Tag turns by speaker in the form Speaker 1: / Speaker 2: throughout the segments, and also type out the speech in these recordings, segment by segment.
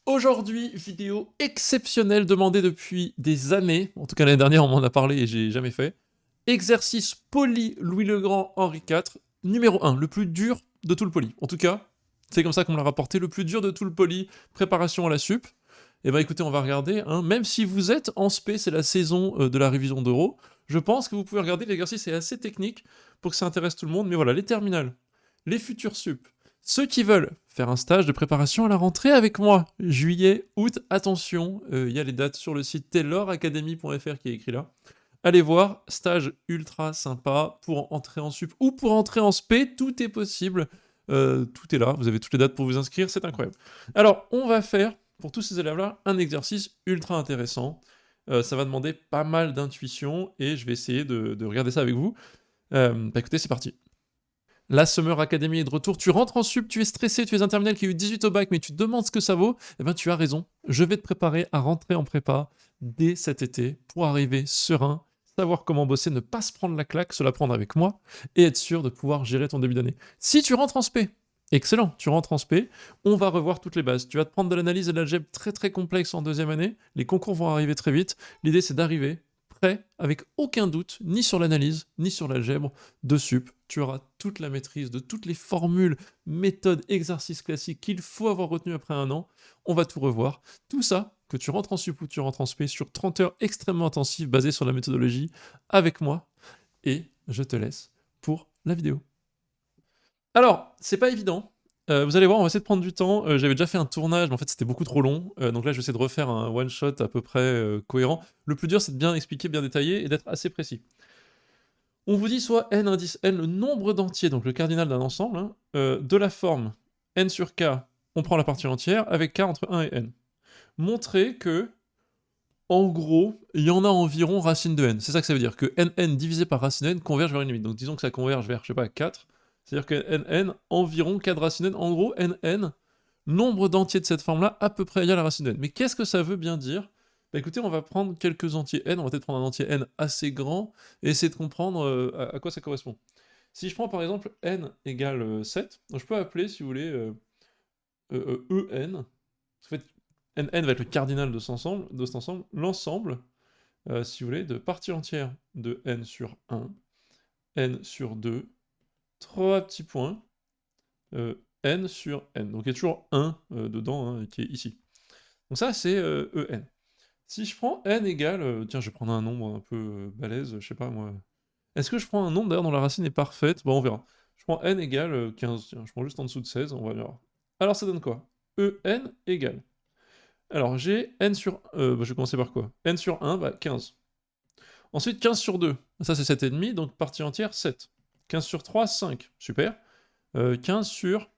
Speaker 1: Aujourd'hui, vidéo exceptionnelle demandée depuis des années. En tout cas, l'année dernière, on m'en a parlé et j'ai jamais fait. Exercice poli Louis le Grand Henri IV, numéro 1, le plus dur de tout le poli. En tout cas, c'est comme ça qu'on me l'a rapporté, le plus dur de tout le poli, préparation à la sup. Et bah écoutez, on va regarder, hein. Même si vous êtes en spé, c'est la saison de la révision d'Euro, je pense que vous pouvez regarder, l'exercice est assez technique pour que ça intéresse tout le monde. Mais voilà, les terminales, les futurs sup, ceux qui veulent faire un stage de préparation à la rentrée avec moi, juillet, août, attention, il y a les dates sur le site tayloracademy.fr qui est écrit là. Allez voir, stage ultra sympa pour entrer en sup ou pour entrer en spé, tout est possible. Tout est là, vous avez toutes les dates pour vous inscrire, c'est incroyable. Alors, on va faire, pour tous ces élèves-là, un exercice ultra intéressant. Ça va demander pas mal d'intuition et je vais essayer de regarder ça avec vous. Bah écoutez, c'est parti. La Summer Academy est de retour, tu rentres en sup, tu es stressé, tu es un terminal qui a eu 18 au bac, mais tu te demandes ce que ça vaut, eh ben tu as raison, je vais te préparer à rentrer en prépa dès cet été pour arriver serein, savoir comment bosser, ne pas se prendre la claque, se la prendre avec moi, et être sûr de pouvoir gérer ton début d'année. Si tu rentres en spé, excellent, tu rentres en spé, on va revoir toutes les bases. Tu vas te prendre de l'analyse et de l'algèbre très très complexe en deuxième année, les concours vont arriver très vite, l'idée c'est d'arriver prêt, avec aucun doute, ni sur l'analyse, ni sur l'algèbre, de sup. Tu auras toute la maîtrise de toutes les formules, méthodes, exercices classiques qu'il faut avoir retenu après un an. On va tout revoir. Tout ça, que tu rentres en sup ou tu rentres en spé, sur 30 heures extrêmement intensives basées sur la méthodologie, avec moi. Et je te laisse pour la vidéo. Alors, c'est pas évident. Vous allez voir, on va essayer de prendre du temps. J'avais déjà fait un tournage, mais en fait c'était beaucoup trop long. Donc là, je vais essayer de refaire un one-shot à peu près cohérent. Le plus dur, c'est de bien expliquer, bien détailler et d'être assez précis. On vous dit soit n indice n, le nombre d'entiers, donc le cardinal d'un ensemble, hein, de la forme n sur k, on prend la partie entière, avec k entre 1 et n. Montrez que, en gros, il y en a environ racine de n. C'est ça que ça veut dire, que nn divisé par racine n converge vers une limite. Donc disons que ça converge vers, je sais pas, 4. C'est-à-dire que nn, environ 4 racine n. En gros, nn, nombre d'entiers de cette forme-là, à peu près égal à racine de n. Mais qu'est-ce que ça veut bien dire? Bah écoutez, on va prendre quelques entiers n, on va peut-être prendre un entier n assez grand, et essayer de comprendre à quoi ça correspond. Si je prends par exemple n égale 7, donc je peux appeler, si vous voulez, en, en fait, n va être le cardinal de cet ensemble, l'ensemble, si vous voulez, de partie entière de n sur 1, n sur 2, 3 petits points, n sur n. Donc il y a toujours 1 dedans, hein, qui est ici. Donc ça, c'est en. Si je prends n égale... tiens, je vais prendre un nombre un peu balèze, je sais pas moi. Est-ce que je prends un nombre d'ailleurs dont la racine est parfaite? Bon, on verra. Je prends n égale 15, tiens, je prends juste en dessous de 16, on va voir. Alors ça donne quoi? En égale. Alors j'ai n sur... bah, je vais commencer par quoi? N sur 1, bah 15. Ensuite 15 sur 2, ça c'est 7,5, donc partie entière 7. 15 sur 3, 5, super. 15 sur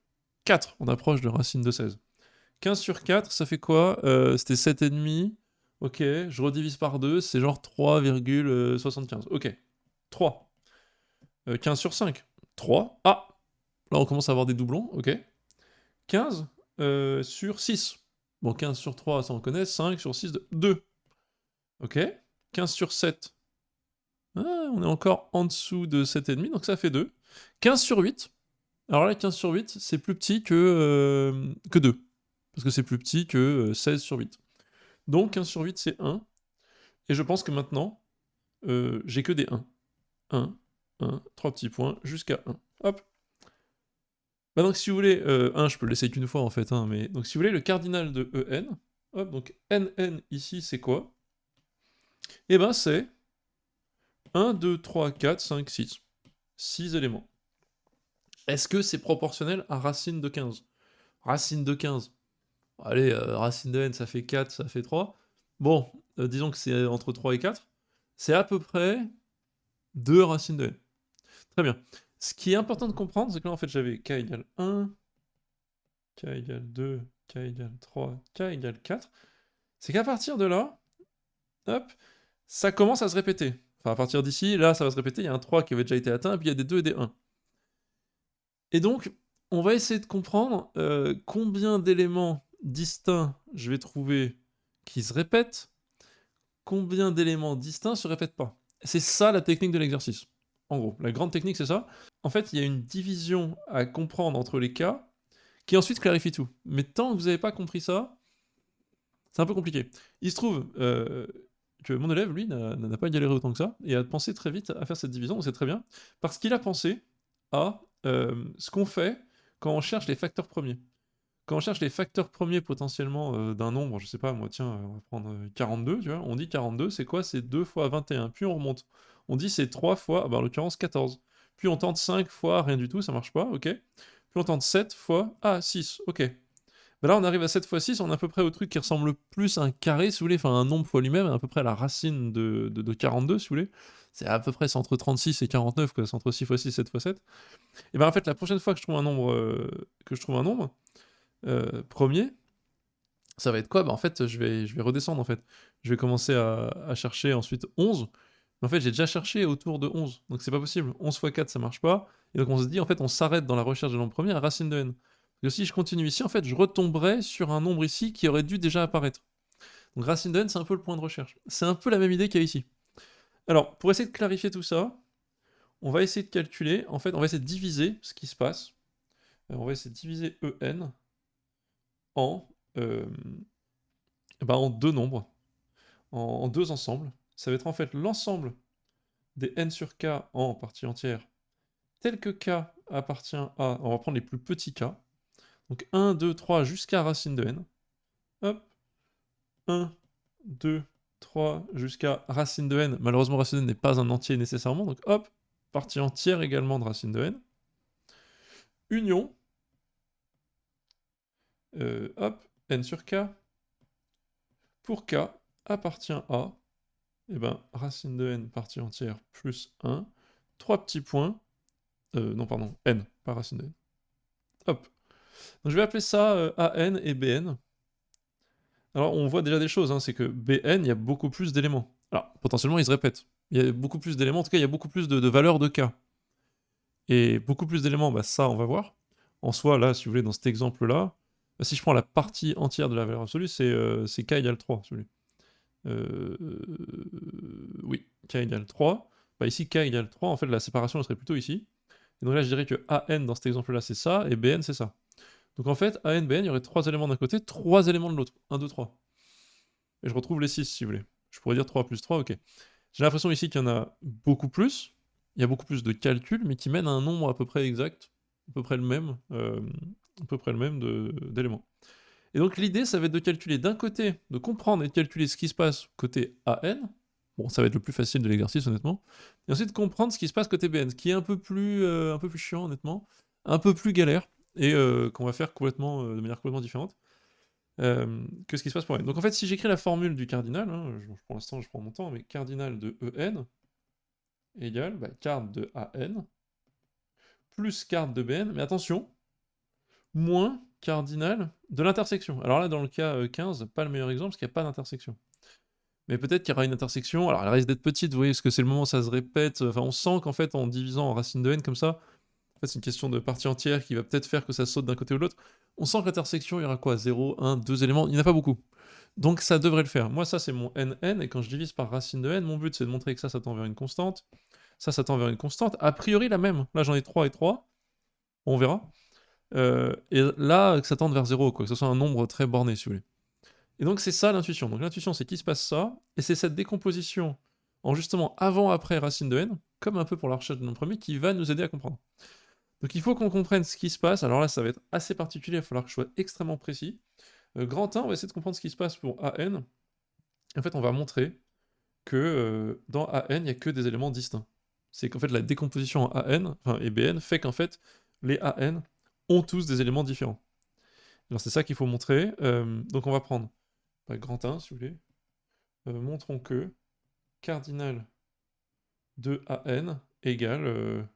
Speaker 1: 4, on approche de racine de 16. 15 sur 4, ça fait quoi? C'était 7,5. Ok, je redivise par 2, c'est genre 3,75. Ok, 3. 15 sur 5, 3. Ah, là on commence à avoir des doublons, ok. 15 sur 6. Bon, 15 sur 3, ça on connaît. 5 sur 6, 2. Ok. 15 sur 7. Ah, on est encore en dessous de 7,5, donc ça fait 2. 15 sur 8. Alors là, 15 sur 8, c'est plus petit que 2. Parce que c'est plus petit que 16 sur 8. Donc 15 sur 8, c'est 1. Et je pense que maintenant, j'ai que des 1. 1, 1, 3 petits points, jusqu'à 1. Hop. Bah donc si vous voulez, 1, je peux l'essayer qu'une fois en fait, hein, mais... Donc si vous voulez, le cardinal de en, hop, donc nn ici, c'est quoi? Eh ben c'est 1, 2, 3, 4, 5, 6. 6 éléments. Est-ce que c'est proportionnel à racine de 15? Racine de 15. Allez, racine de n, ça fait 4, ça fait 3. Bon, disons que c'est entre 3 et 4. C'est à peu près 2 racines de n. Très bien. Ce qui est important de comprendre, c'est que là, en fait, j'avais k égale 1, k égale 2, k égale 3, k égale 4. C'est qu'à partir de là, hop, ça commence à se répéter. Enfin, à partir d'ici, là, ça va se répéter. Il y a un 3 qui avait déjà été atteint, et puis il y a des 2 et des 1. Et donc, on va essayer de comprendre combien d'éléments distincts je vais trouver qui se répètent, combien d'éléments distincts se répètent pas. C'est ça la technique de l'exercice. En gros, la grande technique, c'est ça. En fait, il y a une division à comprendre entre les cas qui ensuite clarifie tout. Mais tant que vous n'avez pas compris ça, C'est un peu compliqué. Il se trouve que mon élève, lui, n'a pas galéré autant que ça, et a pensé très vite à faire cette division, donc c'est très bien, parce qu'il a pensé à ce qu'on fait quand on cherche les facteurs premiers. Quand on cherche les facteurs premiers potentiellement d'un nombre, je sais pas moi, tiens, on va prendre 42, tu vois, on dit 42, c'est quoi? C'est 2 fois 21, puis on remonte. On dit c'est 3 fois, ah bah en l'occurrence 14. Puis on tente 5 fois, rien du tout, ça marche pas, ok. Puis on tente 7 fois, ah 6, ok. Bah là on arrive à 7 fois 6, on est à peu près au truc qui ressemble plus à un carré, si vous voulez, enfin un nombre fois lui-même, à peu près à la racine de 42, si vous voulez. C'est à peu près, c'est entre 36 et 49, quoi, c'est entre 6 fois 6, 7 fois 7. Et ben en fait, la prochaine fois que je trouve un nombre, premier, ça va être quoi? Bah, en fait, je vais redescendre, en fait. Je vais commencer à chercher ensuite 11. Mais en fait, j'ai déjà cherché autour de 11, donc c'est pas possible. 11 fois 4, ça marche pas. Et donc on se dit, en fait, on s'arrête dans la recherche de nombre premier à racine de n. Parce que si je continue ici, en fait, je retomberai sur un nombre ici qui aurait dû déjà apparaître. Donc racine de n, c'est un peu le point de recherche. C'est un peu la même idée qu'il y a ici. Alors, pour essayer de clarifier tout ça, on va essayer de calculer, en fait, on va essayer de diviser ce qui se passe. On va essayer de diviser en en, en deux nombres, en deux ensembles. Ça va être en fait l'ensemble des n sur k en partie entière, tel que k appartient à, on va prendre les plus petits k, donc 1, 2, 3 jusqu'à racine de n, hop, 1, 2, 3 jusqu'à racine de n, malheureusement racine de n n'est pas un entier nécessairement, donc hop, partie entière également de racine de n, union, hop, n sur k, pour k appartient à, et ben racine de n partie entière plus 1, 3 petits points, non pardon, n, pas racine de n. Hop. Donc je vais appeler ça AN et BN. Alors on voit déjà des choses, hein, c'est que BN, il y a beaucoup plus d'éléments. Alors potentiellement ils se répètent. Il y a beaucoup plus d'éléments, en tout cas il y a beaucoup plus de valeurs de k. Et beaucoup plus d'éléments, bah ça on va voir. En soi, là, si vous voulez, dans cet exemple-là, bah, si je prends la partie entière de la valeur absolue, c'est k égale 3, si vous voulez. Oui, k égale 3. Bah ici, k égale 3, en fait, la séparation elle serait plutôt ici. Et donc là, je dirais que AN, dans cet exemple-là, c'est ça, et BN, c'est ça. Donc en fait, AN, BN, il y aurait 3 éléments d'un côté, 3 éléments de l'autre. 1, 2, 3. Et je retrouve les 6, si vous voulez. Je pourrais dire 3 plus 3, ok. J'ai l'impression ici qu'il y en a beaucoup plus. Il y a beaucoup plus de calculs, mais qui mènent à un nombre à peu près exact, à peu près le même, d'éléments. Et donc l'idée, ça va être de calculer d'un côté, de comprendre et de calculer ce qui se passe côté AN. Bon, ça va être le plus facile de l'exercice, honnêtement. Et ensuite, comprendre ce qui se passe côté BN, ce qui est un peu plus chiant, honnêtement, un peu plus galère, et qu'on va faire complètement, de manière complètement différente que ce qui se passe pour n. Donc en fait, si j'écris la formule du cardinal, hein, pour l'instant, je prends mon temps, mais cardinal de En égale card de AN plus card de BN, mais attention, moins cardinal de l'intersection. Alors là, dans le cas 15, pas le meilleur exemple, parce qu'il n'y a pas d'intersection. Mais peut-être qu'il y aura une intersection, alors elle risque d'être petite, vous voyez, parce que c'est le moment où ça se répète, enfin on sent qu'en fait, en divisant en racine de n comme ça, en fait c'est une question de partie entière qui va peut-être faire que ça saute d'un côté ou de l'autre, on sent que l'intersection, il y aura quoi? 0, 1, 2 éléments, il n'y en a pas beaucoup. Donc ça devrait le faire. Moi ça c'est mon nn, et quand je divise par racine de n, mon but c'est de montrer que ça tend vers une constante, ça tend vers une constante, a priori la même. Là j'en ai 3 et 3, on verra. Et là, que ça tende vers 0, quoi, que ce soit un nombre très borné, si vous voulez. Et donc c'est ça l'intuition. Donc l'intuition, c'est qu'il se passe ça, et c'est cette décomposition en justement avant-après racine de n, comme un peu pour la recherche de nombre premier, qui va nous aider à comprendre. Donc il faut qu'on comprenne ce qui se passe. Alors là, ça va être assez particulier, il va falloir que je sois extrêmement précis. Grand 1, on va essayer de comprendre ce qui se passe pour AN. En fait, on va montrer que dans AN, il n'y a que des éléments distincts. C'est qu'en fait, la décomposition en AN, enfin, et BN, fait qu'en fait, les AN ont tous des éléments différents. Alors c'est ça qu'il faut montrer. Donc on va prendre grand 1, si vous voulez. Montrons que cardinal de AN égale...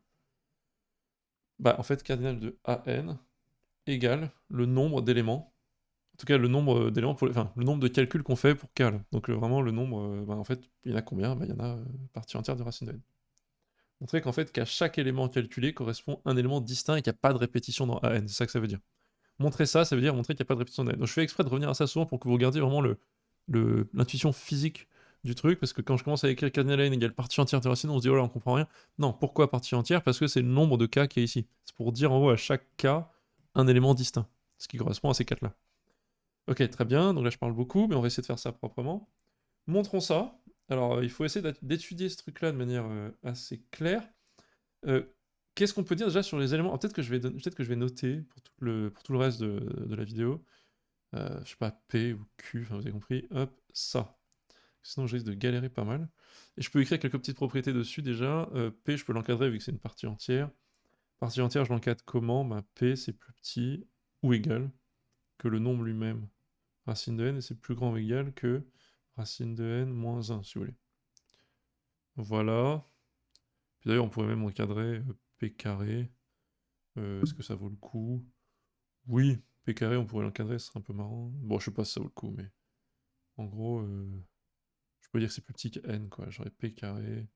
Speaker 1: en fait, cardinal de AN égale le nombre d'éléments. En tout cas, le nombre d'éléments pour le nombre de calculs qu'on fait pour K. Là. Donc vraiment, le nombre, en fait, il y en a combien? Il y en a partie entière de racine de n. Montrer qu'en fait, qu'à chaque élément calculé correspond un élément distinct et qu'il n'y a pas de répétition dans AN. C'est ça que ça veut dire. Montrer ça, ça veut dire montrer qu'il n'y a pas de répétition dans AN. Donc je fais exprès de revenir à ça souvent pour que vous regardiez vraiment l'intuition physique du truc, parce que quand je commence à écrire cardinal n égale partie entière de racine, on se dit oh là on comprend rien. Non, pourquoi partie entière? Parce que c'est le nombre de k qui est ici. C'est pour dire en gros à chaque k un élément distinct, ce qui correspond à ces 4 là. Ok, très bien, donc là je parle beaucoup, mais on va essayer de faire ça proprement. Montrons ça. Alors, il faut essayer d'étudier ce truc-là de manière assez claire. Euh, Qu'est-ce qu'on peut dire déjà sur les éléments? Peut-être que peut-être que je vais noter pour tout le reste de la vidéo. Je sais pas, P ou Q, enfin vous avez compris. Hop, ça. Sinon, je risque de galérer pas mal. Et je peux écrire quelques petites propriétés dessus déjà. P, je peux l'encadrer vu que c'est une partie entière. Partie entière, je l'encadre comment? Ben, P, c'est plus petit ou égal que le nombre lui-même, racine de n, et c'est plus grand ou égal que racine de n moins 1, si vous voulez. Voilà. Puis d'ailleurs, on pourrait même encadrer P carré. Est-ce que ça vaut le coup? Oui, P carré, on pourrait l'encadrer, ce serait un peu marrant. Bon, je sais pas si ça vaut le coup, mais en gros, je peux dire que c'est plus petit que n, quoi. J'aurais P carré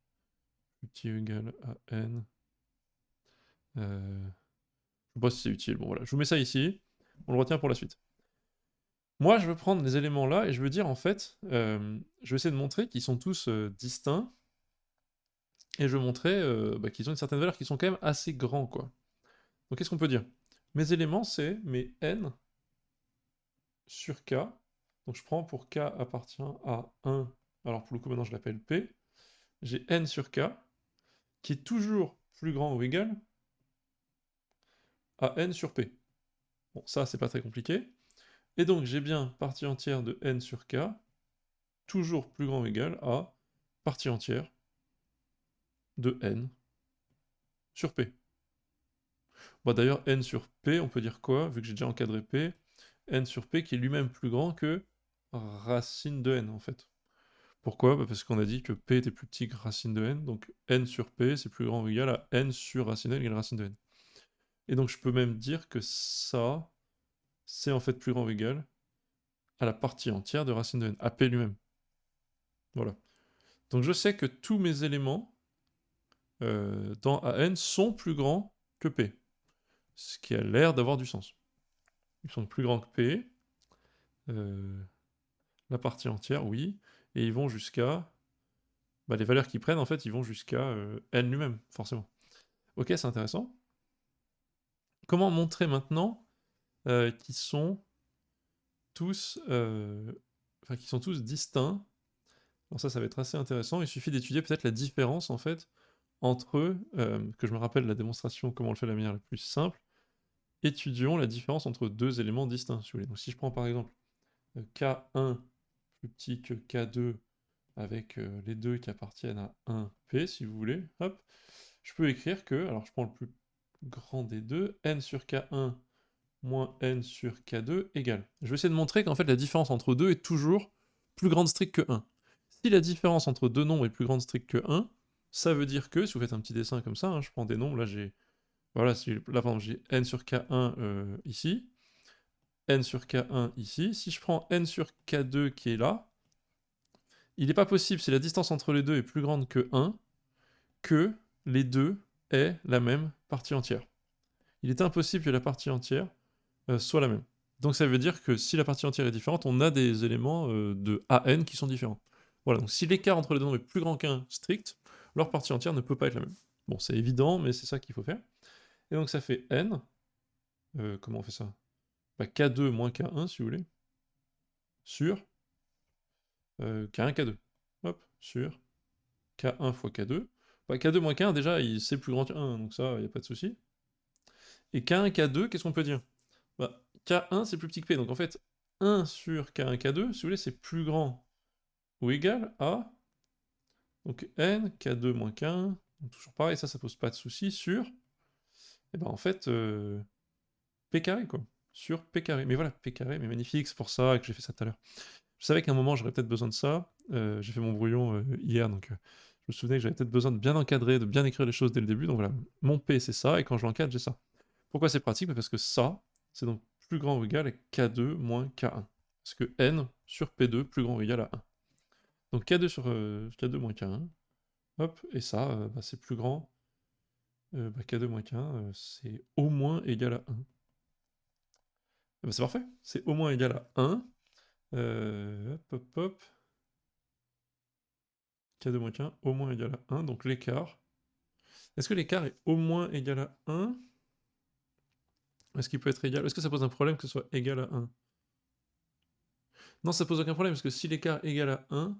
Speaker 1: plus petit ou égal à n. Je sais pas si c'est utile. Bon, voilà, je vous mets ça ici. On le retient pour la suite. Moi, je veux prendre les éléments là et je veux dire, en fait, je vais essayer de montrer qu'ils sont tous distincts. Et je veux montrer bah, qu'ils ont une certaine valeur, qui sont quand même assez grands, quoi. Donc, qu'est-ce qu'on peut dire? Mes éléments, c'est mes n sur k. Donc, je prends pour k appartient à 1. Alors, pour le coup, maintenant, je l'appelle p. J'ai n sur k, qui est toujours plus grand ou égal à n sur p. Bon, ça, c'est pas très compliqué. Et donc, j'ai bien partie entière de n sur k, toujours plus grand ou égal à partie entière de n sur p. Bah, d'ailleurs, n sur p, on peut dire quoi, vu que j'ai déjà encadré p? N sur p qui est lui-même plus grand que racine de n, en fait. Pourquoi? Bah, parce qu'on a dit que p était plus petit que racine de n, donc n sur p, c'est plus grand ou égal à n sur racine de n égale racine de n. Et donc je peux même dire que ça, c'est en fait plus grand ou égal à la partie entière de racine de n, à p lui-même. Voilà. Donc je sais que tous mes éléments dans AN sont plus grands que P. Ce qui a l'air d'avoir du sens. Ils sont plus grands que P. La partie entière, oui. Et ils vont jusqu'à... Bah, les valeurs qu'ils prennent, en fait, ils vont jusqu'à N lui-même, forcément. Ok, c'est intéressant. Comment montrer maintenant qu'ils sont tous... Enfin, qu'ils sont tous distincts? Alors ça va être assez intéressant. Il suffit d'étudier peut-être la différence, en fait, entre eux, que je me rappelle la démonstration, comment on le fait de la manière la plus simple. Étudions la différence entre deux éléments distincts, si vous voulez. Donc si je prends par exemple K1 plus petit que K2 avec les deux qui appartiennent à 1P, si vous voulez, hop, je peux écrire que, alors je prends le plus grand des deux, n sur K1 moins n sur K2 égale. Je vais essayer de montrer qu'en fait la différence entre deux est toujours plus grande stricte que 1. Si la différence entre deux nombres est plus grande stricte que 1, ça veut dire que, si vous faites un petit dessin comme ça, hein, je prends des nombres, là j'ai... Voilà, là par exemple j'ai n sur K1 ici, n sur K1 ici. Si je prends n sur K2 qui est là, il n'est pas possible, si la distance entre les deux est plus grande que 1, que les deux aient la même partie entière. Il est impossible que la partie entière soit la même. Donc ça veut dire que si la partie entière est différente, on a des éléments de AN qui sont différents. Voilà, donc si l'écart entre les deux nombres est plus grand qu'un strict, leur partie entière ne peut pas être la même. Bon, c'est évident, mais c'est ça qu'il faut faire. Et donc ça fait n, comment on fait ça? Bah, K2 moins K1, si vous voulez, sur K1, K2. Hop, sur K1 fois K2. Bah, K2 moins K1, déjà, c'est plus grand que 1, donc ça, il n'y a pas de souci. Et K1, K2, qu'est-ce qu'on peut dire? Bah, K1, c'est plus petit que P, donc en fait, 1 sur K1, K2, si vous voulez, c'est plus grand ou égal à... Donc N, K2 moins K1, donc toujours pareil, ça pose pas de souci, sur... Et ben en fait, P carré, quoi. Sur P carré. Mais voilà, P carré, mais magnifique, c'est pour ça que j'ai fait ça tout à l'heure. Je savais qu'à un moment j'aurais peut-être besoin de ça. J'ai fait mon brouillon hier, donc je me souvenais que j'avais peut-être besoin de bien encadrer, de bien écrire les choses dès le début. Donc voilà, mon P c'est ça, et quand je l'encadre, j'ai ça. Pourquoi c'est pratique? Parce que ça, c'est donc plus grand ou égal à K2 moins K1. Parce que N sur P2 plus grand ou égal à 1. Donc K2 sur K2 moins K1, hop, et ça, bah, c'est plus grand. Bah, K2 moins K1, c'est au moins égal à 1. Bah, c'est parfait, c'est au moins égal à 1. Hop, hop, hop. K2 moins K1 au moins égal à 1, donc l'écart. Est-ce que l'écart est au moins égal à 1? Est-ce qu'il peut être égal? Est-ce que ça pose un problème que ce soit égal à 1? Non, ça pose aucun problème, parce que si l'écart égale à 1,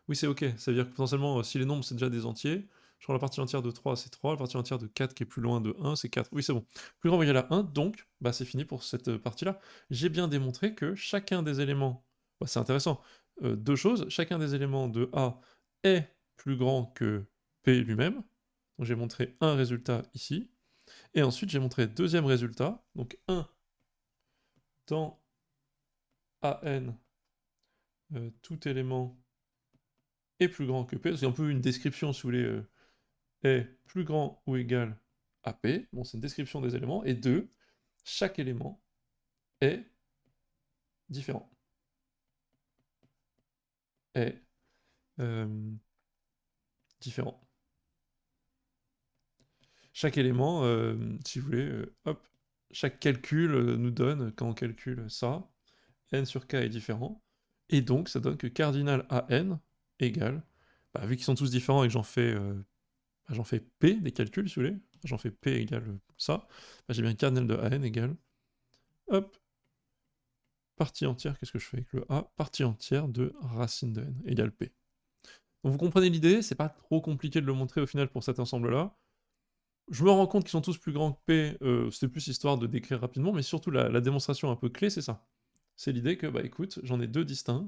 Speaker 1: oui, c'est OK. Ça veut dire que potentiellement, si les nombres, c'est déjà des entiers, je prends la partie entière de 3, c'est 3, la partie entière de 4 qui est plus loin de 1, c'est 4. Oui, c'est bon. Plus grand ou égal à 1, donc, bah, c'est fini pour cette partie-là. J'ai bien démontré que chacun des éléments, bah, c'est intéressant, deux choses, chacun des éléments de A est plus grand que P lui-même. Donc j'ai montré un résultat ici. Et ensuite, j'ai montré deuxième résultat, donc 1 dans AN, tout élément est plus grand que P. C'est un peu une description, si vous voulez, est plus grand ou égal à P. Bon, c'est une description des éléments. Et 2, chaque élément est différent. Est différent. Chaque élément, si vous voulez, hop, chaque calcul nous donne, quand on calcule ça, n sur k est différent. Et donc, ça donne que cardinal à n égale, bah, vu qu'ils sont tous différents et que j'en fais P des calculs, si vous voulez, j'en fais P égale ça, bah, j'ai bien cardinal de AN égale, hop, partie entière, qu'est-ce que je fais avec le A? Partie entière de racine de N égale P. Donc vous comprenez l'idée, c'est pas trop compliqué de le montrer au final pour cet ensemble-là. Je me rends compte qu'ils sont tous plus grands que P, c'était plus histoire de décrire rapidement, mais surtout la démonstration un peu clé, c'est ça. C'est l'idée que, bah écoute, j'en ai deux distincts,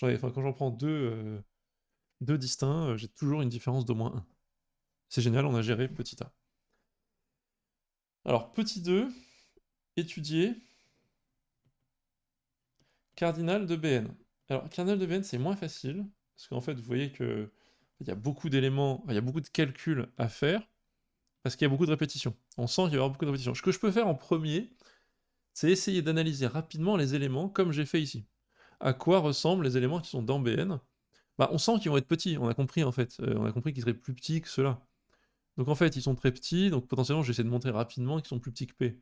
Speaker 1: enfin quand j'en prends deux distincts, j'ai toujours une différence d'au moins 1. C'est génial, on a géré petit a. Alors, petit 2, étudier cardinal de Bn. Alors, cardinal de Bn, c'est moins facile, parce qu'en fait, vous voyez que il y a beaucoup d'éléments, il y a beaucoup de calculs à faire, parce qu'il y a beaucoup de répétitions. On sent qu'il va y avoir beaucoup de répétitions. Ce que je peux faire en premier, c'est essayer d'analyser rapidement les éléments, comme j'ai fait ici. À quoi ressemblent les éléments qui sont dans Bn? Bah, on sent qu'ils vont être petits, on a compris en fait. On a compris qu'ils seraient plus petits que ceux-là. Donc en fait, ils sont très petits, donc potentiellement, j'essaie de montrer rapidement qu'ils sont plus petits que P.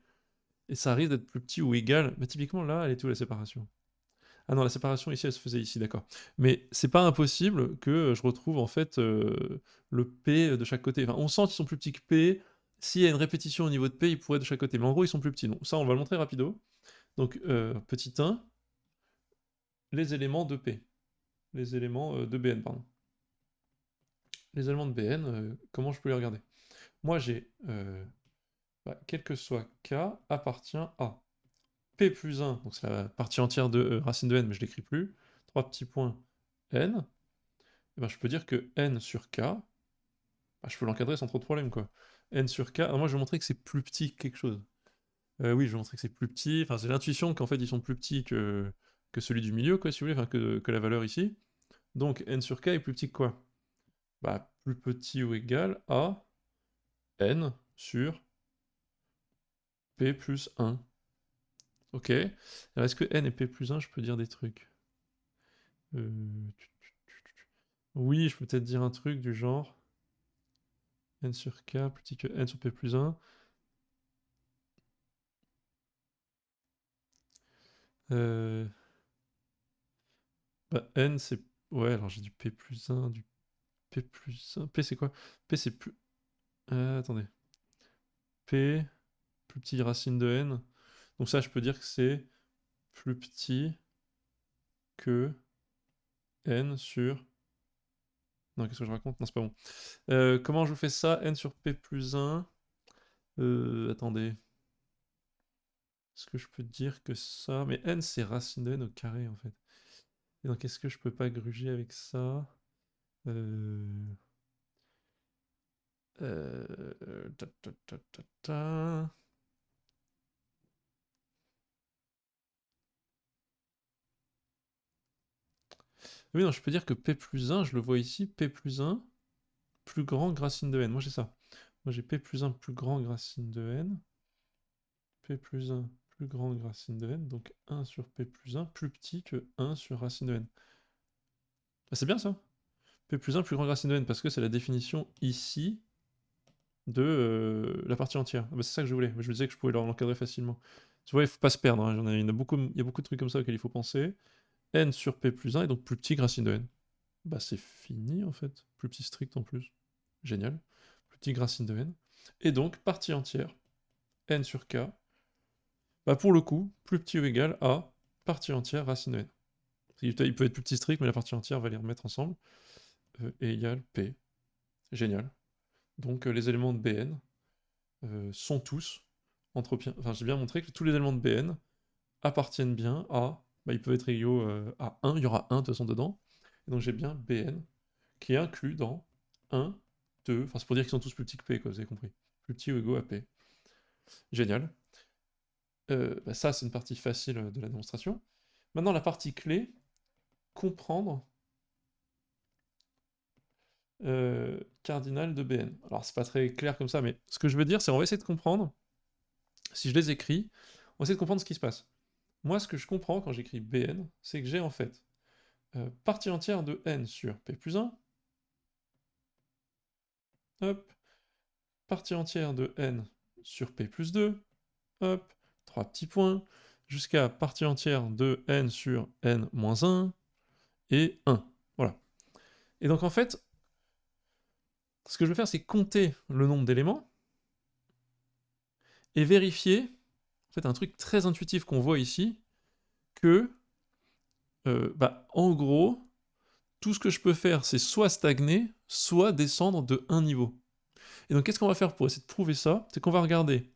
Speaker 1: Et ça risque d'être plus petit ou égal. Mais typiquement, là, elle est où la séparation? Ah non, la séparation ici, elle se faisait ici, d'accord. Mais c'est pas impossible que je retrouve en fait le P de chaque côté. Enfin, on sent qu'ils sont plus petits que P. S'il y a une répétition au niveau de P, ils pourraient être de chaque côté. Mais en gros, ils sont plus petits. Donc ça, on va le montrer rapido. Donc, petit 1, les éléments de P. Les éléments de Bn, pardon. Les éléments de Bn, comment je peux les regarder? Moi, j'ai, quel que soit K, appartient à P plus 1, donc c'est la partie entière de racine de n, mais je l'écris plus, 3 petits points n, et ben je peux dire que n sur k, bah, je peux l'encadrer sans trop de problème, quoi. N sur k, alors moi je vais montrer que c'est plus petit que quelque chose. Oui, je vais montrer que c'est plus petit, enfin c'est l'intuition qu'en fait ils sont plus petits que celui du milieu, quoi, si vous voulez, enfin que la valeur ici. Donc n sur k est plus petit que quoi? Bah plus petit ou égal à n sur p plus 1. Ok. Alors est-ce que n et p plus 1, je peux dire des trucs? Oui, je peux peut-être dire un truc du genre n sur k plus petit que n sur p plus 1. Bah, n c'est... Ouais, alors j'ai du p plus 1, du p plus 1. P c'est quoi? P c'est plus... attendez. P plus petit racine de n. Donc ça, je peux dire que c'est plus petit que n sur... Non, qu'est-ce que je raconte? Non, c'est pas bon. Comment je fais ça? N sur p plus 1. Attendez. Est-ce que je peux dire que ça... Mais n, c'est racine de n au carré, en fait. Et donc, est-ce que je peux pas gruger avec ça? Ta, ta, ta, ta, ta. Oui, non, je peux dire que P plus 1, je le vois ici, P plus 1, plus grand que racine de n. Moi, j'ai ça. Moi, j'ai P plus 1 plus grand que racine de n. P plus 1 plus grand que racine de n. Donc 1 sur P plus 1 plus petit que 1 sur racine de n. Ah, c'est bien ça. P plus 1 plus grand que racine de n, parce que c'est la définition ici de la partie entière. Ah, bah, c'est ça que je voulais. Je me disais que je pouvais l'encadrer facilement. Tu vois, il faut pas se perdre. Hein. Il y a beaucoup de trucs comme ça auxquels il faut penser. N sur P plus 1 est donc plus petit que racine de n. Bah c'est fini en fait. Plus petit strict en plus. Génial. Plus petit que racine de n. Et donc, partie entière, n sur k, bah pour le coup, plus petit ou égal à partie entière racine de n. Il peut être plus petit strict, mais la partie entière va les remettre ensemble. Et égale P. Génial. Donc les éléments de Bn sont tous entropiens. Enfin, j'ai bien montré que tous les éléments de Bn appartiennent bien à... Bah, ils peuvent être égaux à 1, il y aura 1 de toute façon dedans. Et donc j'ai bien Bn qui est inclus dans 1, 2... Enfin, c'est pour dire qu'ils sont tous plus petits que P, quoi, vous avez compris. Plus petits ou égaux à P. Génial. Bah, ça, c'est une partie facile de la démonstration. Maintenant, la partie clé, comprendre cardinal de Bn. Alors, c'est pas très clair comme ça, mais ce que je veux dire, c'est on va essayer de comprendre, si je les écris, on va essayer de comprendre ce qui se passe. Moi, ce que je comprends quand j'écris Bn, c'est que j'ai en fait partie entière de n sur P plus 1, hop, partie entière de n sur P plus 2, hop, 3 petits points, jusqu'à partie entière de n sur n moins 1, et 1. Voilà. Et donc en fait, ce que je veux faire, c'est compter le nombre d'éléments et vérifier, en fait, un truc très intuitif qu'on voit ici, que, en gros, tout ce que je peux faire, c'est soit stagner, soit descendre de un niveau. Et donc, qu'est-ce qu'on va faire pour essayer de prouver ça? C'est qu'on va regarder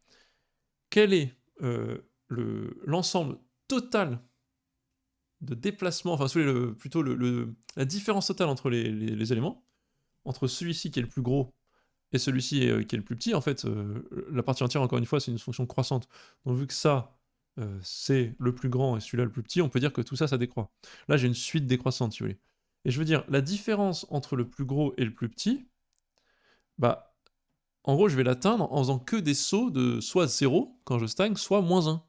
Speaker 1: quel est l'ensemble total de déplacement, enfin, plutôt la différence totale entre les éléments, entre celui-ci qui est le plus gros et celui-ci qui est le plus petit. En fait, la partie entière, encore une fois, c'est une fonction croissante. Donc vu que ça, c'est le plus grand et celui-là le plus petit, on peut dire que tout ça, ça décroît. Là, j'ai une suite décroissante, si vous voulez. Et je veux dire, la différence entre le plus gros et le plus petit, bah, en gros, je vais l'atteindre en faisant que des sauts de soit 0 quand je stagne, soit moins 1. Vous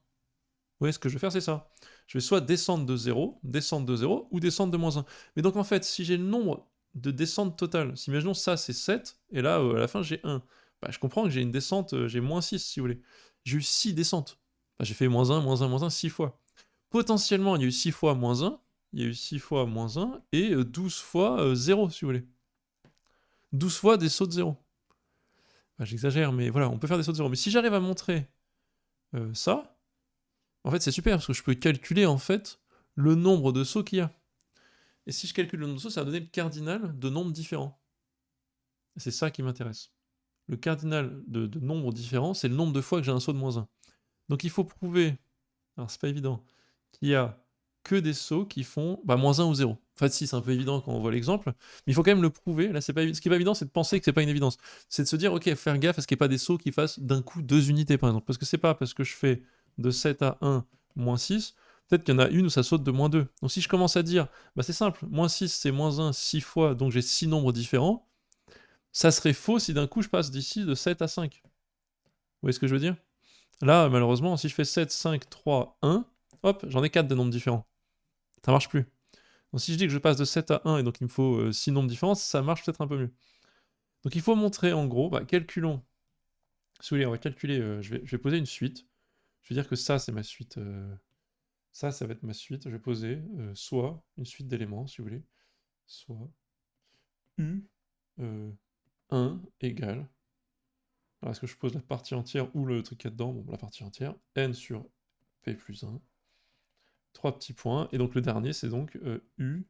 Speaker 1: voyez, ce que je vais faire, c'est ça. Je vais soit descendre de 0, ou descendre de moins 1. Mais donc, en fait, si j'ai le nombre de descentes totales, si imaginons ça, c'est 7, et là, à la fin, j'ai 1. Bah, je comprends que j'ai une descente, j'ai moins 6, si vous voulez. J'ai eu 6 descentes. Bah, j'ai fait moins 1, moins 1, moins 1, 6 fois. Potentiellement, il y a eu 6 fois moins 1, il y a eu 6 fois moins 1, et 12 fois 0, si vous voulez. 12 fois des sauts de 0. Bah, j'exagère, mais voilà, on peut faire des sauts de 0. Mais si j'arrive à montrer ça, en fait, c'est super, parce que je peux calculer, en fait, le nombre de sauts qu'il y a. Et si je calcule le nombre de sauts, ça va donner le cardinal de nombres différents. Et c'est ça qui m'intéresse. Le cardinal de nombres différents, c'est le nombre de fois que j'ai un saut de moins 1. Donc il faut prouver, alors c'est pas évident, qu'il y a que des sauts qui font moins 1 ou 0. En fait, si, c'est un peu évident quand on voit l'exemple, mais il faut quand même le prouver. Là, c'est pas ce qui est pas évident, c'est de penser que c'est pas une évidence. C'est de se dire, ok, faire gaffe à ce qu'il n'y ait pas des sauts qui fassent d'un coup 2 unités, par exemple. Parce que c'est pas parce que je fais de 7 à 1, moins 6, peut-être qu'il y en a une où ça saute de moins 2. Donc si je commence à dire, c'est simple, moins 6 c'est moins 1 6 fois, donc j'ai 6 nombres différents, ça serait faux si d'un coup je passe d'ici de 7 à 5. Vous voyez ce que je veux dire? Là, malheureusement, si je fais 7, 5, 3, 1, hop, j'en ai 4 de nombres différents. Ça marche plus. Donc si je dis que je passe de 7 à 1 et donc il me faut 6 nombres différents, ça marche peut-être un peu mieux. Donc il faut montrer en gros, calculons. Si vous voulez, on va calculer, je vais poser une suite. Je vais dire que ça c'est ma suite. Ça va être ma suite. Je vais poser soit une suite d'éléments, si vous voulez, soit U1 égale. Alors est-ce que je pose la partie entière ou le truc qu'il y a dedans? Bon, la partie entière. N sur P plus 1. 3 petits points. Et donc le dernier, c'est donc U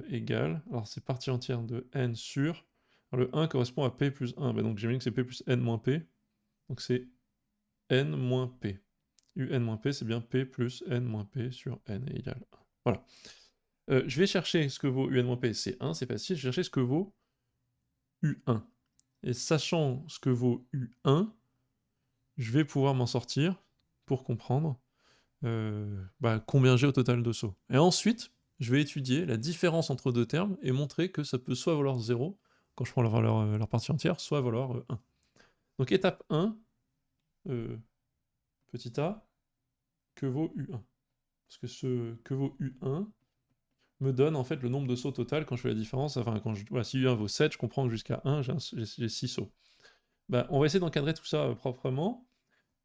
Speaker 1: égale. Alors c'est partie entière de N sur. Alors, le 1 correspond à P plus 1. Donc j'imagine que c'est P plus N moins P. Donc c'est N moins P. UN moins P, c'est bien P plus N moins P sur N égale 1. Voilà. Je vais chercher ce que vaut UN moins P, c'est 1, c'est facile. Je vais chercher ce que vaut U1. Et sachant ce que vaut U1, je vais pouvoir m'en sortir pour comprendre combien j'ai au total de sauts. Et ensuite, je vais étudier la différence entre deux termes et montrer que ça peut soit valoir 0, quand je prends leur partie entière, soit valoir 1. Donc étape 1, petit a, que vaut U1. Parce que ce que vaut U1 me donne en fait le nombre de sauts total quand je fais la différence. Enfin, si U1 vaut 7, je comprends que jusqu'à 1, j'ai 6 sauts. On va essayer d'encadrer tout ça proprement.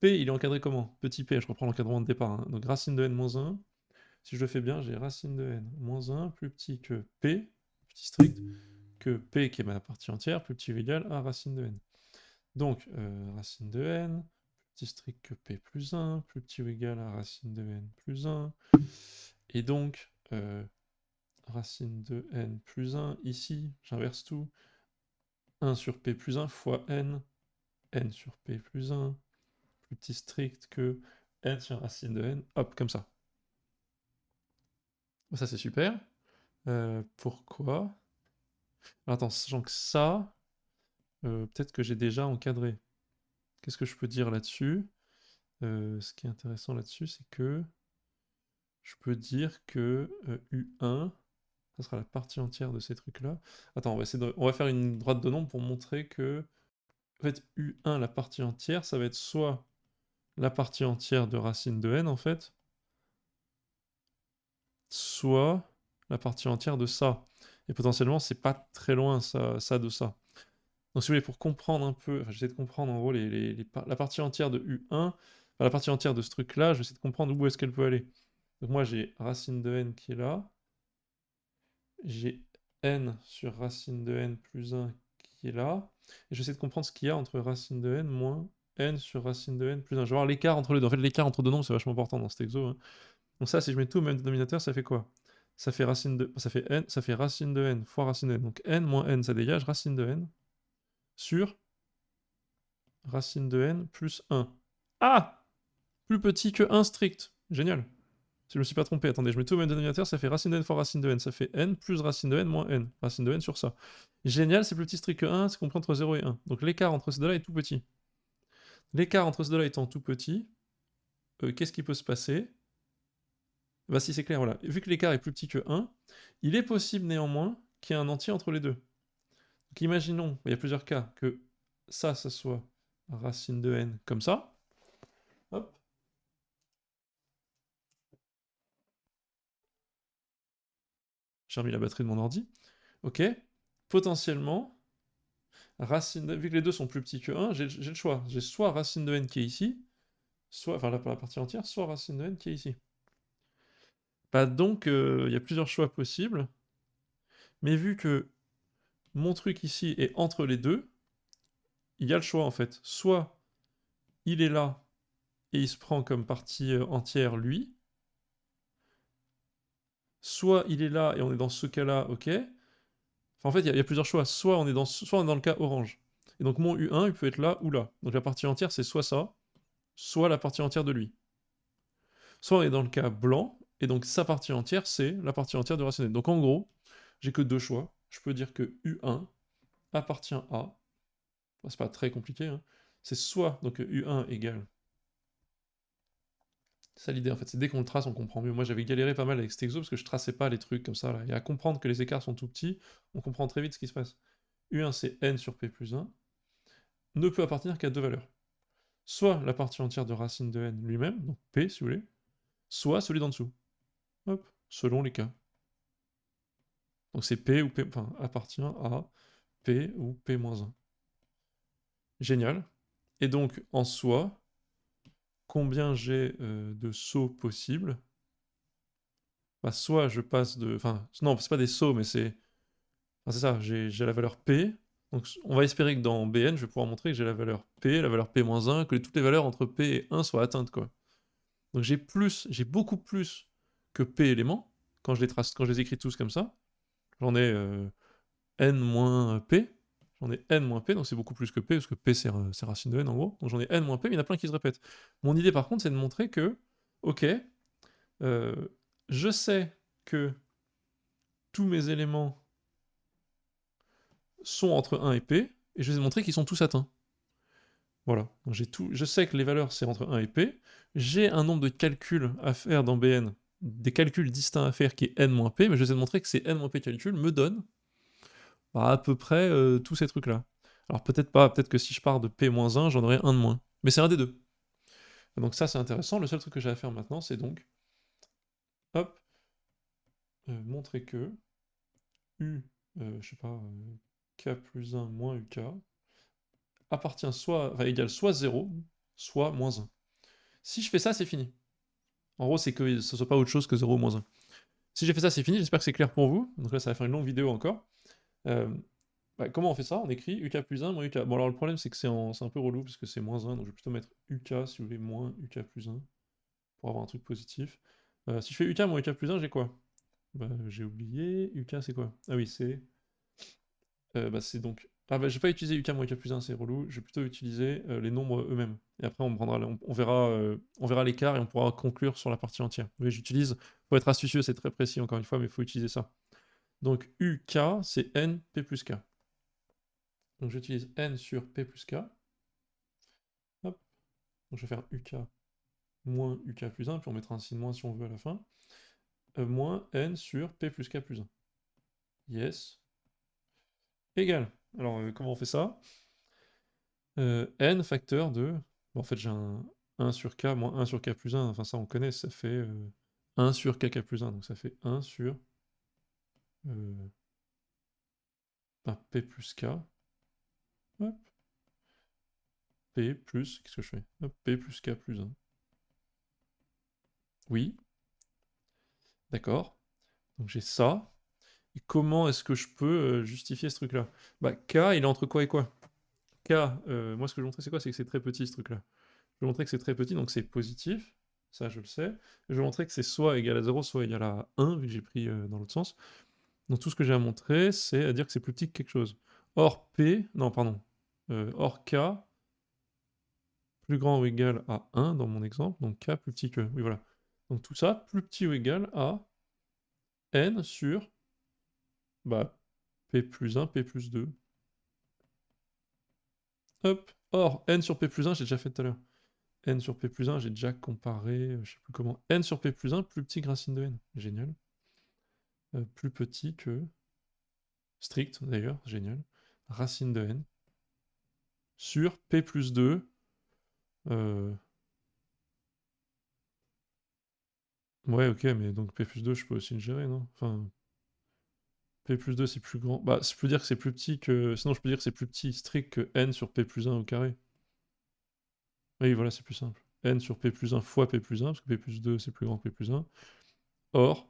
Speaker 1: P, il est encadré comment? Petit p, je reprends l'encadrement de départ. Donc racine de n moins 1. Si je le fais bien, j'ai racine de n moins 1 plus petit que p, petit strict, que p qui est ma partie entière, plus petit ou égal à racine de n. Donc racine de n petit strict que p plus 1, plus petit ou égal à racine de n plus 1. Et donc, racine de n plus 1, ici, j'inverse tout. 1 sur p plus 1 fois n sur p plus 1, plus petit strict que n sur racine de n, hop, comme ça. Ça, c'est super. Pourquoi? Alors, attends, sachant que ça, peut-être que j'ai déjà encadré. Qu'est-ce que je peux dire là-dessus? Ce qui est intéressant là-dessus, c'est que je peux dire que U1, ça sera la partie entière de ces trucs-là. Attends, on va faire une droite de nombre pour montrer que, en fait, U1, la partie entière, ça va être soit la partie entière de racine de n, en fait, soit la partie entière de ça. Et potentiellement, c'est pas très loin, ça de ça. Donc si vous voulez, pour comprendre un peu, enfin, j'essaie de comprendre en gros la partie entière de U1, enfin, la partie entière de ce truc-là, je vais essayer de comprendre où est-ce qu'elle peut aller. Donc moi j'ai racine de n qui est là, j'ai n sur racine de n plus 1 qui est là, et je vais essayer de comprendre ce qu'il y a entre racine de n moins n sur racine de n plus 1. Je vais voir l'écart entre les deux. En fait, l'écart entre deux nombres, c'est vachement important dans cet exo, hein. Donc ça, si je mets tout au même dénominateur, ça fait quoi? Ça fait ça fait racine de n fois racine de n. Donc n moins n, ça dégage racine de n sur racine de n plus 1. Ah! Plus petit que 1 strict. Génial. Si je me suis pas trompé, attendez, je mets tout au même dénominateur, ça fait racine de n fois racine de n, ça fait n plus racine de n moins n. Racine de n sur ça. Génial, c'est plus petit strict que 1, c'est compris entre 0 et 1. Donc l'écart entre ces deux-là est tout petit. L'écart entre ces deux-là étant tout petit, qu'est-ce qui peut se passer? Bah si c'est clair, voilà. Vu que l'écart est plus petit que 1, il est possible néanmoins qu'il y ait un entier entre les deux. Donc imaginons, il y a plusieurs cas, que ça soit racine de n comme ça. Hop. J'ai remis la batterie de mon ordi. Ok. Potentiellement, vu que les deux sont plus petits que 1, j'ai le choix. J'ai soit racine de n qui est ici, soit, enfin là pour la partie entière, soit racine de n qui est ici. Bah donc, il y a plusieurs choix possibles. Mais vu que mon truc ici est entre les deux, il y a le choix en fait. Soit il est là et il se prend comme partie entière lui, soit il est là et on est dans ce cas-là, ok. Enfin, en fait, il y a plusieurs choix. Soit on est dans le cas orange. Et donc mon U1, il peut être là ou là. Donc la partie entière, c'est soit ça, soit la partie entière de lui. Soit on est dans le cas blanc, et donc sa partie entière, c'est la partie entière de racine n. Donc en gros, j'ai que deux choix. Je peux dire que U1 appartient à, c'est pas très compliqué, hein. C'est soit, donc U1 égale, c'est ça l'idée en fait, c'est dès qu'on le trace, on comprend mieux. Moi j'avais galéré pas mal avec cet exo parce que je traçais pas les trucs comme ça, là. Et à comprendre que les écarts sont tout petits, on comprend très vite ce qui se passe. U1 c'est n sur p plus 1, ne peut appartenir qu'à deux valeurs. Soit la partie entière de racine de n lui-même, donc p si vous voulez, soit celui d'en dessous. Hop, selon les cas. Donc c'est P ou P, enfin, appartient à P ou P-1. Génial. Et donc, en soi, combien j'ai de sauts possibles? Bah, soit je passe de... Enfin, non, c'est pas des sauts, mais c'est... Enfin, c'est ça, j'ai la valeur P. Donc on va espérer que dans Bn, je vais pouvoir montrer que j'ai la valeur P, la valeur P-1, que toutes les valeurs entre P et 1 soient atteintes, quoi. Donc j'ai beaucoup plus que P éléments, quand je les écris tous comme ça. J'en ai n-p, j'en ai n-p, donc c'est beaucoup plus que p, parce que p c'est racine de n en gros, donc j'en ai n-p, mais il y en a plein qui se répètent. Mon idée par contre, c'est de montrer que, ok, je sais que tous mes éléments sont entre 1 et p, et je vais montrer qu'ils sont tous atteints. Voilà, donc je sais que les valeurs c'est entre 1 et p, j'ai un nombre de calculs à faire dans Bn, des calculs distincts à faire qui est n-p, mais je vais de montrer que ces n-p calculs me donnent à peu près tous ces trucs-là. Alors peut-être pas, peut-être que si je pars de P-1, j'en aurai un de moins. Mais c'est un des deux. Et donc ça c'est intéressant. Le seul truc que j'ai à faire maintenant, c'est donc, hop, montrer que U, je sais pas, K plus 1 moins UK appartient soit, enfin, égale soit 0, soit moins 1. Si je fais ça, c'est fini. En gros, c'est que ce soit pas autre chose que 0 ou moins 1. Si j'ai fait ça, c'est fini. J'espère que c'est clair pour vous. Donc là, ça va faire une longue vidéo encore. Bah, comment on fait ça? On écrit UK plus 1 moins UK. Bon, alors le problème, c'est que c'est un peu relou, parce que c'est moins 1, donc je vais plutôt mettre UK, si vous voulez, moins UK plus 1, pour avoir un truc positif. Si je fais UK moins UK plus 1, j'ai quoi? Bah, j'ai oublié. UK, c'est quoi? Ah oui, c'est... bah, c'est donc... Ah bah, je vais pas utiliser UK moins UK plus 1, c'est relou. Je vais plutôt utiliser les nombres eux-mêmes. Et après, on verra l'écart et on pourra conclure sur la partie entière. Oui, j'utilise... Faut être astucieux, c'est très précis, encore une fois, mais il faut utiliser ça. Donc, UK, c'est N, P plus K. Donc, j'utilise N sur P plus K. Hop. Donc, je vais faire UK moins UK plus 1, puis on mettra un signe moins si on veut à la fin. Moins N sur P plus K plus 1. Yes. Égal. Alors, comment on fait ça? N facteur de... Bon, en fait, j'ai un 1 sur K moins 1 sur K plus 1. Enfin, ça, on connaît. Ça fait 1 sur KK plus 1. Donc, ça fait 1 sur P plus K. Hop. P plus... Qu'est-ce que je fais? Hop, P plus K plus 1. Oui. D'accord. Donc, j'ai ça. Et comment est-ce que je peux justifier ce truc-là? Bah, K, il est entre quoi et quoi? K, moi, ce que je montrais, c'est quoi? C'est que c'est très petit, ce truc-là. Je vais montrer que c'est très petit, donc c'est positif. Ça, je le sais. Je vais montrer que c'est soit égal à 0, soit égal à 1, vu que j'ai pris dans l'autre sens. Donc tout ce que j'ai à montrer, c'est à dire que c'est plus petit que quelque chose. Or P, non, pardon. Or K, plus grand ou égal à 1, dans mon exemple. Donc K plus petit que... Oui, voilà. Donc tout ça, plus petit ou égal à N sur... Bah, P plus 1, P plus 2. Hop. Or, N sur P plus 1, j'ai déjà fait tout à l'heure. N sur P plus 1, j'ai déjà comparé, je sais plus comment. N sur P plus 1, plus petit que racine de N. Génial. Plus petit que... Strict, d'ailleurs, génial. Racine de N. Sur P plus 2. Ouais, ok, mais donc P plus 2, je peux aussi le gérer, non? Enfin, P plus 2, c'est plus grand. Bah, je peux dire que c'est plus petit que... Sinon, je peux dire que c'est plus petit strict que N sur P plus 1 au carré. Oui, voilà, c'est plus simple. N sur P plus 1 fois P plus 1, parce que P plus 2, c'est plus grand que P plus 1. Or,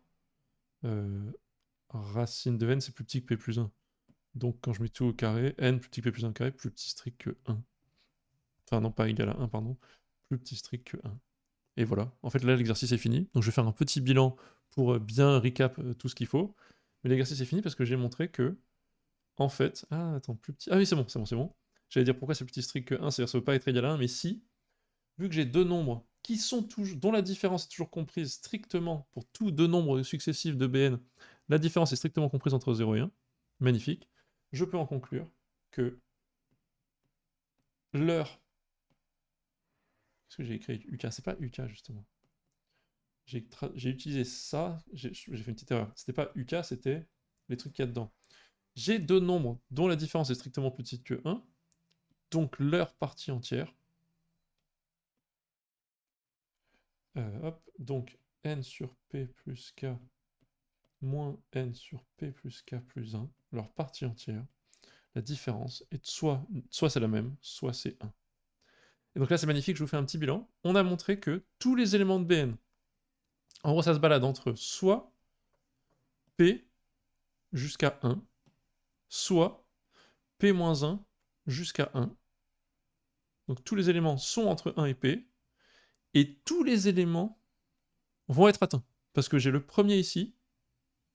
Speaker 1: racine de N, c'est plus petit que P plus 1. Donc, quand je mets tout au carré, N plus petit que P plus 1 au carré, plus petit strict que 1. Enfin, non, pas égal à 1, pardon. Plus petit strict que 1. Et voilà, en fait là l'exercice est fini. Donc je vais faire un petit bilan pour bien recap tout ce qu'il faut. Mais l'exercice est fini parce que j'ai montré que, en fait... Ah, attends, plus petit... Ah oui, c'est bon, c'est bon, c'est bon. J'allais dire pourquoi c'est plus petit strict que 1, c'est-à-dire que ça ne veut pas être égal à 1, mais si, vu que j'ai deux nombres qui sont toujours, dont la différence est toujours comprise strictement pour tous deux nombres successifs de Bn, la différence est strictement comprise entre 0 et 1, magnifique, je peux en conclure que leur... Qu'est-ce que j'ai écrit avec UK? C'est pas UK justement. J'ai utilisé ça, j'ai fait une petite erreur. C'était pas UK, c'était les trucs qu'il y a dedans. J'ai deux nombres dont la différence est strictement plus petite que 1, donc leur partie entière. Hop, donc n sur p plus k moins n sur p plus k plus 1, leur partie entière. La différence est soit c'est la même, soit c'est 1. Et donc là c'est magnifique, je vous fais un petit bilan. On a montré que tous les éléments de Bn, en gros ça se balade entre soit p jusqu'à 1, soit p-1 jusqu'à 1. Donc tous les éléments sont entre 1 et p, et tous les éléments vont être atteints. Parce que j'ai le premier ici,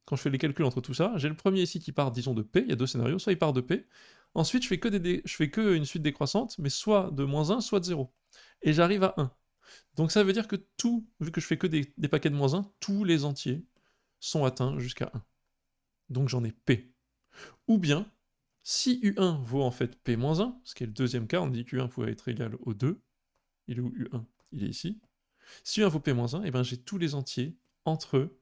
Speaker 1: quand je fais les calculs entre tout ça, j'ai le premier ici qui part, disons, de p, il y a deux scénarios, soit il part de p, ensuite je fais que une suite décroissante, mais soit de -1, soit de 0. Et j'arrive à 1. Donc ça veut dire que tout, vu que je fais que des paquets de -1, tous les entiers sont atteints jusqu'à 1. Donc j'en ai p. Ou bien, si U1 vaut en fait P-1, ce qui est le deuxième cas, on dit qu'U1 pouvait être égal au 2, il est où U1? Il est ici. Si U1 vaut P-1, et ben j'ai tous les entiers entre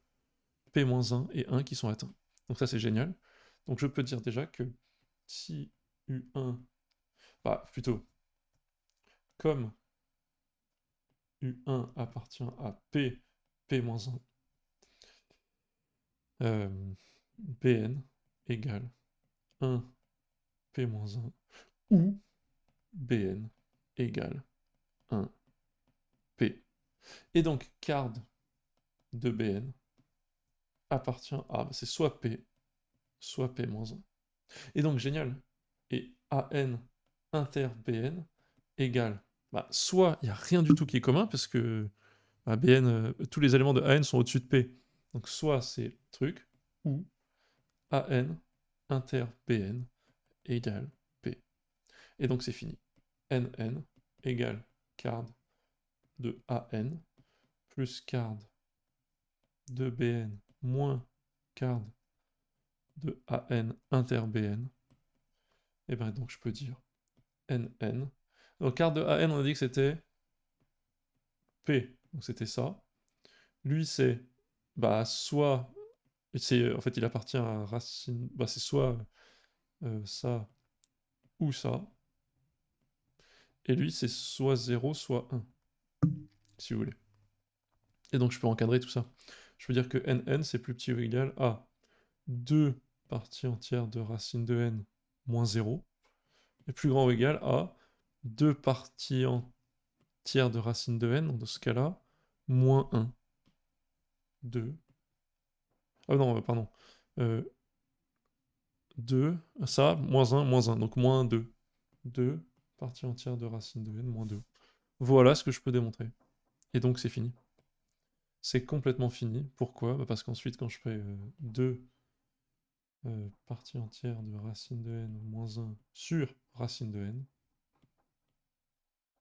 Speaker 1: P-1 et 1 qui sont atteints. Donc ça c'est génial. Donc je peux dire déjà que si U1, bah plutôt, comme U1 appartient à P, P-1, Bn égale 1 P-1, ou Bn égale 1 P. Et donc, card de Bn appartient à... C'est soit P, soit P-1. Et donc, génial, et AN inter BN égale, bah, soit il n'y a rien du tout qui est commun, parce que bah, BN, tous les éléments de AN sont au-dessus de P. Donc soit c'est truc, ou AN inter BN égale P. Et donc c'est fini. NN égale card de AN plus card de BN moins card de AN inter BN. Et bien donc je peux dire NN. Donc card de AN, on a dit que c'était P, donc c'était ça. Lui c'est, bah soit, en fait il appartient à racine, bah c'est soit ça ou ça. Et lui c'est soit 0, soit 1, si vous voulez. Et donc je peux encadrer tout ça. Je peux dire que NN c'est plus petit ou égal à 2 parties entières de racine de n moins 0, est plus grand ou égal à 2 parties entières de racine de n, donc dans ce cas-là, moins 1, 2. Ah non, pardon. 2, ça, moins 1, donc moins 2. 2 parties entières de racine de n moins 2. Voilà ce que je peux démontrer. Et donc c'est fini. C'est complètement fini. Pourquoi? Bah parce qu'ensuite, quand je fais 2 parties entières de racine de n moins 1 sur racine de n,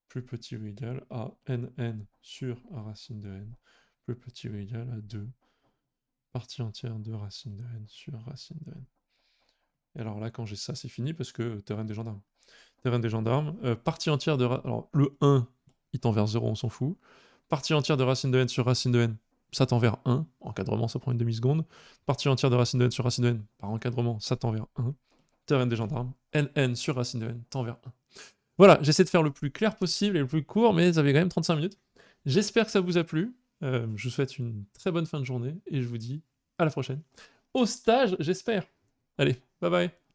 Speaker 1: plus petit ou égal à nn sur racine de n, plus petit ou égal à 2 partie entière de racine de n sur racine de n. Et alors là, quand j'ai ça, c'est fini parce que théorème des gendarmes. Théorème des gendarmes, partie entière de... Alors le 1, il tend vers 0, on s'en fout. Partie entière de racine de n sur racine de n, ça tend vers 1. Encadrement, ça prend une demi-seconde. Partie entière de racine de n sur racine de n, par encadrement, ça tend vers 1. Théorème des gendarmes, nn sur racine de n tend vers 1. Voilà, j'essaie de faire le plus clair possible et le plus court, mais ça fait quand même 35 minutes. J'espère que ça vous a plu. Je vous souhaite une très bonne fin de journée et je vous dis à la prochaine. Au stage, j'espère. Allez, bye bye.